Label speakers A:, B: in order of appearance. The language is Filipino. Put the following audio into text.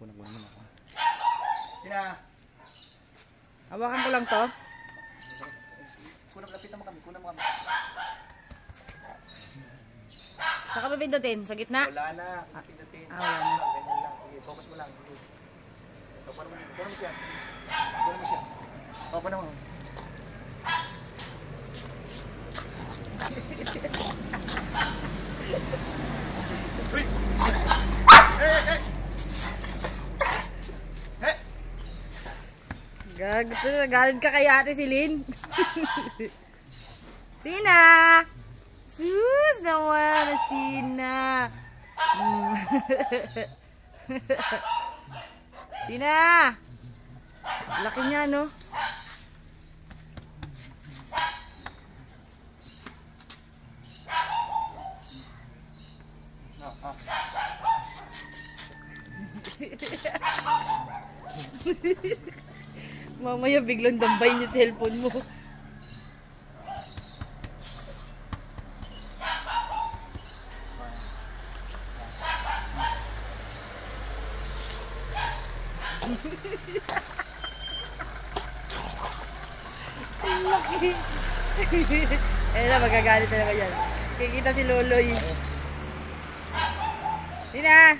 A: Kunan mo ako.
B: Tina!
C: Hawakan ko lang to.
B: Kunang lapitan mo kami, kunang mo kami.
C: Saan ka pipindutin? Sa gitna?
B: Wala na, pindutin.
C: Wala na.
B: Ganyan lang. Okay, focus mo lang. Okay. Kunan mo dito. Kunan mo siya. Kunan mo siya. O, kunan mo. Uy! Hey! Hey! Hey!
C: Gago, nagalit ka kay ate si Lynn. Sina! Sus naman, Sina! Sina! Laki niya, no? Mamaya biglang dambay niya sa cellphone mo. Laki. Eh na, magagalit na naman yan. Kikita si Loloy. Sina!